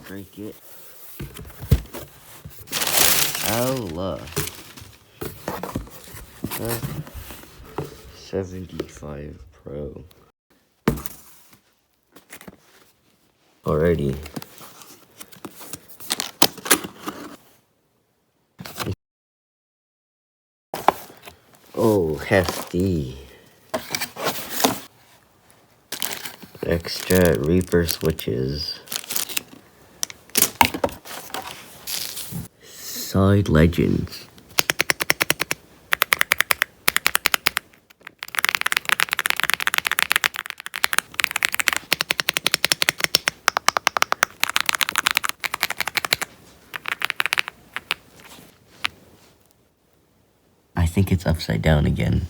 break it. Aula. F75 Pro. Alrighty. Oh, hefty. Extra Reaper switches. Side legends. I think it's upside down again.